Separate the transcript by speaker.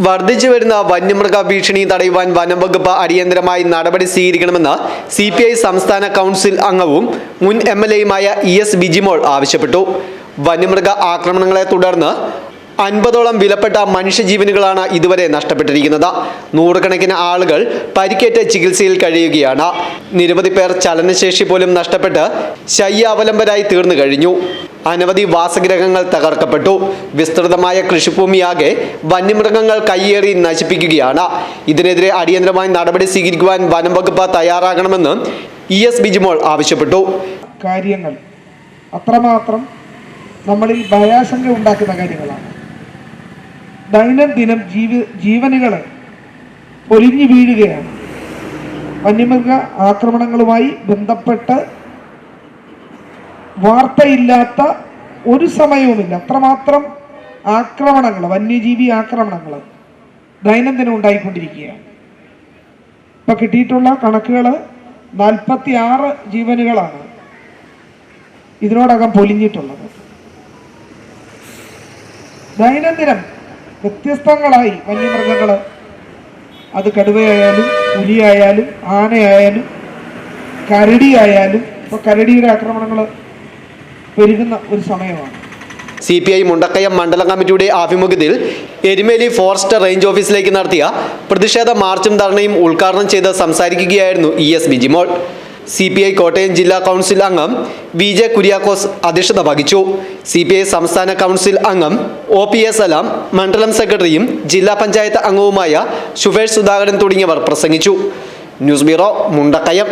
Speaker 1: വർദ്ധിച്ചു വരുന്ന വന്യമൃഗ ഭീഷണി തടയുവാൻ വനംവകുപ്പ് അടിയന്തരമായി നടപടി സ്വീകരിക്കണമെന്ന് CPI സംസ്ഥാന കൗൺസിൽ അംഗവും മുൻ MLAയുമായ ES ബിജിമോൾ ആവശ്യപ്പെട്ടു. വന്യമൃഗ ആക്രമണങ്ങളെ തുടർന്ന് 50ഓളം വിലപ്പെട്ട മനുഷ്യജീവനുകളാണ് ഇതുവരെ നഷ്ടപ്പെട്ടിരിക്കുന്നത്. നൂറുകണക്കിന് ആളുകൾ പരിക്കേറ്റ് ചികിത്സയിൽ കഴിയുകയാണ്. നിരവധി പേർ ചലനശേഷി പോലും നഷ്ടപ്പെട്ട് ശയ്യാവലംബരായി തീർന്നു കഴിഞ്ഞു. അനവധി വാസഗ്രഹങ്ങൾ തകർക്കപ്പെട്ടു. വിസ്തൃതമായ കൃഷിഭൂമിയാകെ വന്യമൃഗങ്ങൾ കയ്യേറി നശിപ്പിക്കുകയാണ്. ഇതിനെതിരെ അടിയന്തരമായി നടപടി സ്വീകരിക്കുവാൻ വനം വകുപ്പ് തയ്യാറാകണമെന്ന് ES ബിജിമോൾ ആവശ്യപ്പെട്ടു.
Speaker 2: കാര്യങ്ങൾ അത്രമാത്രം നമ്മളിൽ ഭയാശങ്ക ഉണ്ടാക്കുന്ന കാര്യങ്ങളാണ്. ദൈനംദിനം ജീവനുകൾ പൊലിഞ്ഞു വീഴുകയാണ്. വന്യമൃഗ ആക്രമണങ്ങളുമായി ബന്ധപ്പെട്ട് വാർത്തയില്ലാത്ത ഒരു സമയവുമില്ല. അത്രമാത്രം ആക്രമണങ്ങൾ, വന്യജീവി ആക്രമണങ്ങൾ ദൈനംദിനം ഉണ്ടായിക്കൊണ്ടിരിക്കുകയാണ്. ഇപ്പൊ കിട്ടിയിട്ടുള്ള കണക്കുകൾ 46 ജീവനുകളാണ് ഇതിനോടകം പൊലിഞ്ഞിട്ടുള്ളത്. ദൈനംദിനം വ്യത്യസ്തങ്ങളായി വന്യമൃഗങ്ങൾ, അത് കടുവയായാലും പുലിയായാലും ആനയായാലും കരടിയായാലും, ഇപ്പോൾ കരടിയുടെ ആക്രമണങ്ങൾ പെരുകുന്ന ഒരു സമയമാണ്.
Speaker 1: CPI മുണ്ടക്കയം മണ്ഡലം കമ്മിറ്റിയുടെ ആഭിമുഖ്യത്തിൽ എരുമേലി ഫോറസ്റ്റ് റേഞ്ച് ഓഫീസിലേക്ക് നടത്തിയ പ്രതിഷേധ മാർച്ചും ധർണയും ഉദ്ഘാടനം ചെയ്ത് സംസാരിക്കുകയായിരുന്നു ES ബിജിമോൾ. CPI കോട്ടയം ജില്ലാ കൗൺസിൽ അംഗം VJ കുര്യാക്കോസ് അധ്യക്ഷത വഹിച്ചു. CPI സംസ്ഥാന കൗൺസിൽ അംഗം OPS സലാം, മണ്ഡലം സെക്രട്ടറിയും ജില്ലാ പഞ്ചായത്ത് അംഗവുമായ ശുഭേഷ് സുധാകരൻ തുടങ്ങിയവർ പ്രസംഗിച്ചു. News bureau, Mundakayam.